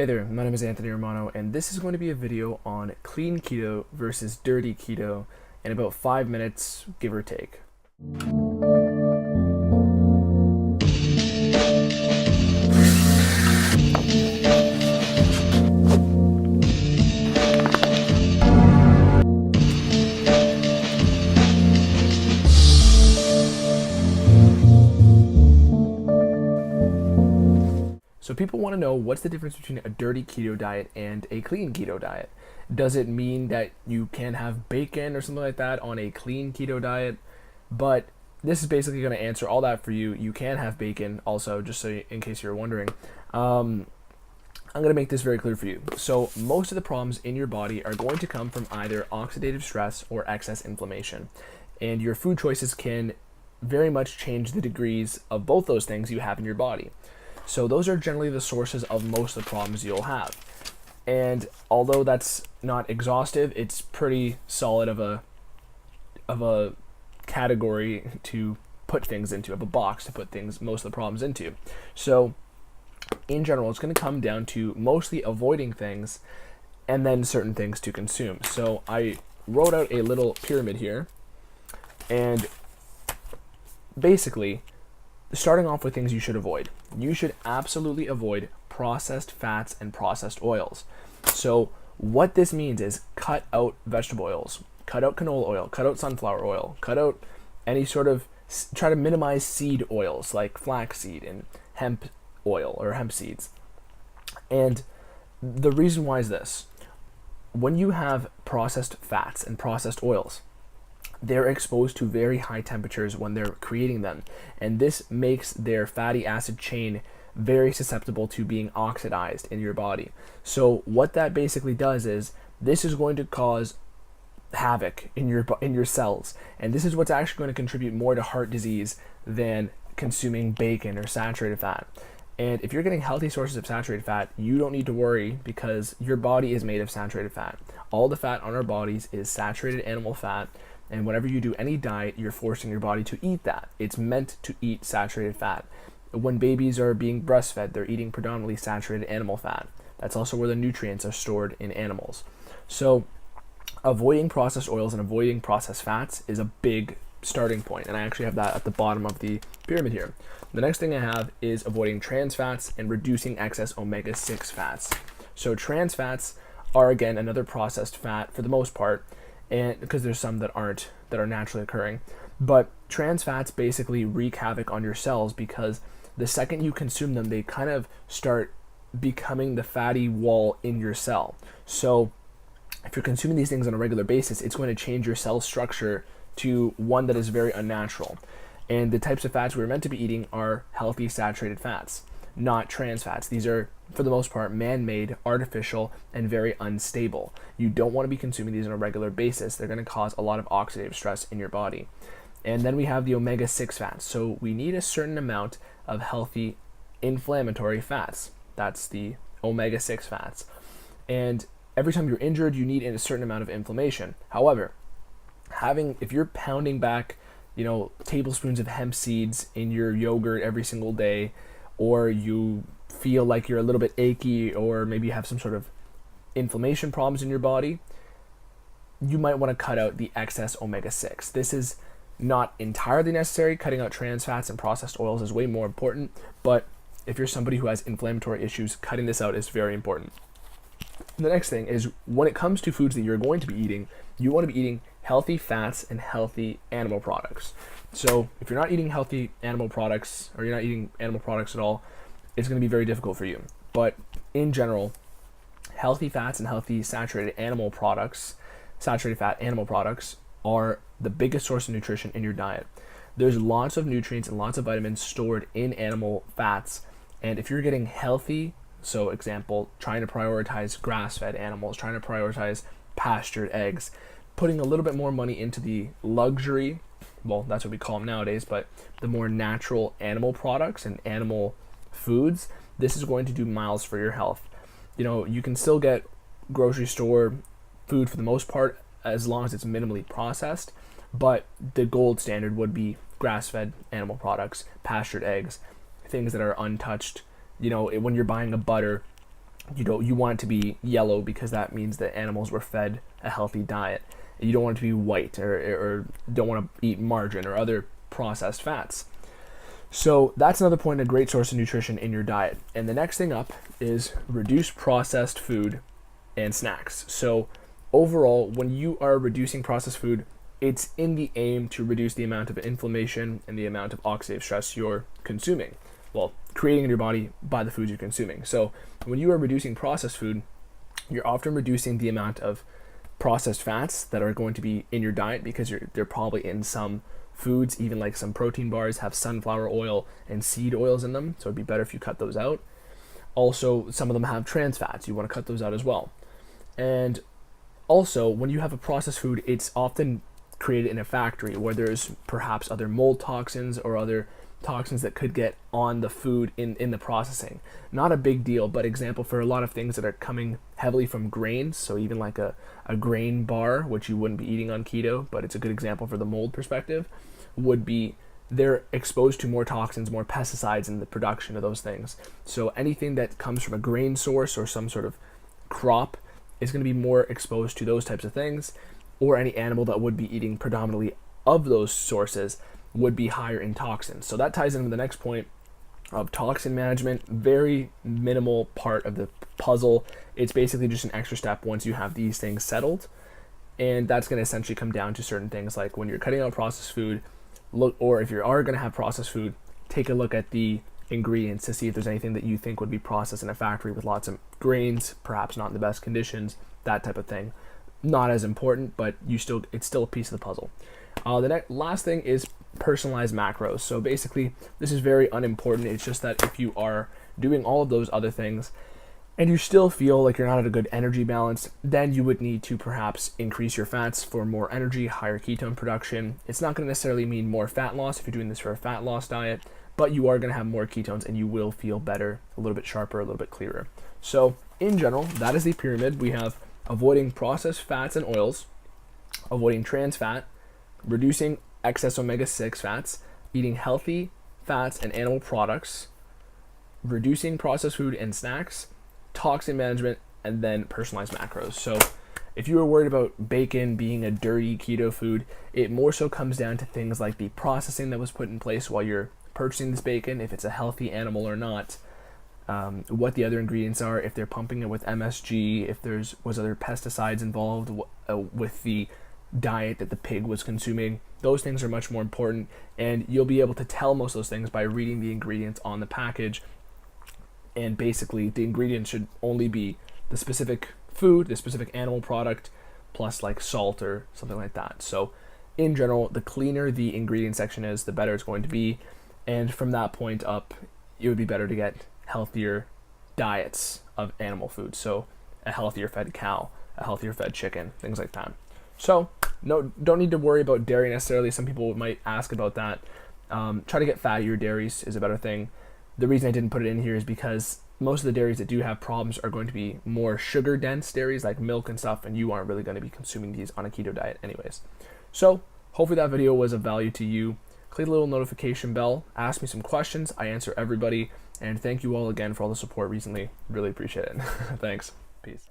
Hey there, my name is Anthony Romano, and this is going to be a video on clean keto versus dirty keto in about 5 minutes, give or take. So people want to know, what's the difference between a dirty keto diet and a clean keto diet? Does it mean that you can have bacon or something like that on a clean keto diet? But this is basically going to answer all that for you. You can have bacon also, just so in case you're wondering. I'm going to make this very clear for you. So most of the problems in your body are going to come from either oxidative stress or excess inflammation. And your food choices can very much change the degrees of both those things you have in your body. So those are generally the sources of most of the problems you'll have. And although that's not exhaustive, it's pretty solid of a category to put things into, of a box to put most of the problems into. So in general, it's going to come down to mostly avoiding things and then certain things to consume. So I wrote out a little pyramid here, and basically, starting off with things you should avoid. You should absolutely avoid processed fats and processed oils. So what this means is cut out vegetable oils, cut out canola oil, cut out sunflower oil, cut out any sort of, try to minimize seed oils like flaxseed and hemp oil or hemp seeds. And the reason why is this: when you have processed fats and processed oils, they're exposed to very high temperatures when they're creating them, and this makes their fatty acid chain very susceptible to being oxidized in your body. So what that basically does is, this is going to cause havoc in your cells, and this is what's actually going to contribute more to heart disease than consuming bacon or saturated fat. And if you're getting healthy sources of saturated fat, you don't need to worry, because your body is made of saturated fat. All the fat on our bodies is saturated animal fat. And whenever you do any diet, you're forcing your body to eat that. It's meant to eat saturated fat. When babies are being breastfed, they're eating predominantly saturated animal fat. That's also where the nutrients are stored in animals. So avoiding processed oils and avoiding processed fats is a big starting point. And I actually have that at the bottom of the pyramid here. The next thing I have is avoiding trans fats and reducing excess omega-6 fats. So trans fats are, again, another processed fat for the most part, and because there's some that are naturally occurring. But trans fats basically wreak havoc on your cells, because the second you consume them, they kind of start becoming the fatty wall in your cell. So if you're consuming these things on a regular basis, it's going to change your cell structure to one that is very unnatural. And the types of fats we're meant to be eating are healthy saturated fats, not trans fats. These are, for the most part, man-made, artificial, and very unstable. You don't want to be consuming these on a regular basis. They're going to cause a lot of oxidative stress in your body. And then we have the omega-6 fats. So we need a certain amount of healthy inflammatory fats. That's the omega-6 fats. And every time you're injured, you need a certain amount of inflammation. However, if you're pounding back, tablespoons of hemp seeds in your yogurt every single day, or you feel like you're a little bit achy, or maybe you have some sort of inflammation problems in your body, you might want to cut out the excess omega-6. This is not entirely necessary. Cutting out trans fats and processed oils is way more important, but if you're somebody who has inflammatory issues, cutting this out is very important. The next thing is, when it comes to foods that you're going to be eating, you want to be eating healthy fats and healthy animal products. So if you're not eating healthy animal products, or you're not eating animal products at all, it's going to be very difficult for you. But in general, healthy fats and healthy saturated fat animal products are the biggest source of nutrition in your diet. There's lots of nutrients and lots of vitamins stored in animal fats. And if you're getting healthy, so example, trying to prioritize grass-fed animals, trying to prioritize pastured eggs, putting a little bit more money into the luxury, well, that's what we call them nowadays, but the more natural animal products and animal foods, this is going to do miles for your health. You can still get grocery store food for the most part, as long as it's minimally processed, but the gold standard would be grass-fed animal products, pastured eggs, things that are untouched. When you're buying a butter, You want it to be yellow because that means that animals were fed a healthy diet. And you don't want it to be white, or don't want to eat margarine or other processed fats. So that's another point, a great source of nutrition in your diet. And the next thing up is reduce processed food and snacks. So overall, when you are reducing processed food, it's in the aim to reduce the amount of inflammation and the amount of oxidative stress you're consuming. Well, creating in your body by the foods you're consuming. So when you are reducing processed food, you're often reducing the amount of processed fats that are going to be in your diet, because they're probably in some foods. Even like some protein bars have sunflower oil and seed oils in them, so it'd be better if you cut those out. Also, some of them have trans fats. You want to cut those out as well. And also, when you have a processed food, it's often created in a factory where there's perhaps other mold toxins or other toxins that could get on the food in the processing. Not a big deal, but example for a lot of things that are coming heavily from grains, so even like a grain bar, which you wouldn't be eating on keto, but it's a good example for the mold perspective, would be they're exposed to more toxins, more pesticides in the production of those things. So anything that comes from a grain source or some sort of crop is going to be more exposed to those types of things, or any animal that would be eating predominantly of those sources would be higher in toxins. So that ties into the next point of toxin management. Very minimal part of the puzzle. It's basically just an extra step once you have these things settled. And that's going to essentially come down to certain things like when you're cutting out processed food, or if you are going to have processed food, take a look at the ingredients to see if there's anything that you think would be processed in a factory with lots of grains, perhaps not in the best conditions, that type of thing. Not as important, but it's still a piece of the puzzle. The last thing is personalized macros. So basically, this is very unimportant. It's just that if you are doing all of those other things and you still feel like you're not at a good energy balance, then you would need to perhaps increase your fats for more energy, higher ketone production. It's not going to necessarily mean more fat loss if you're doing this for a fat loss diet, but you are going to have more ketones and you will feel better, a little bit sharper, a little bit clearer. So in general, that is the pyramid. We have avoiding processed fats and oils, avoiding trans fat, reducing excess omega-6 fats, eating healthy fats and animal products, reducing processed food and snacks, toxin management, and then personalized macros. So if you are worried about bacon being a dirty keto food, it more so comes down to things like the processing that was put in place while you're purchasing this bacon, if it's a healthy animal or not, what the other ingredients are, if they're pumping it with MSG, if was other pesticides involved with the diet that the pig was consuming. Those things are much more important, and you'll be able to tell most of those things by reading the ingredients on the package. And basically, the ingredients should only be the specific food, the specific animal product, plus like salt or something like that. So in general, the cleaner the ingredient section is, the better it's going to be. And from that point up, it would be better to get healthier diets of animal food. So a healthier fed cow, a healthier fed chicken, things like that. So don't need to worry about dairy necessarily. Some people might ask about that. Try to get fattier dairies is a better thing. The reason I didn't put it in here is because most of the dairies that do have problems are going to be more sugar dense dairies like milk and stuff, and you aren't really going to be consuming these on a keto diet anyways. So hopefully that video was of value to you. Click the little notification bell, ask me some questions. I answer everybody, and thank you all again for all the support recently. Really appreciate it. Thanks. Peace.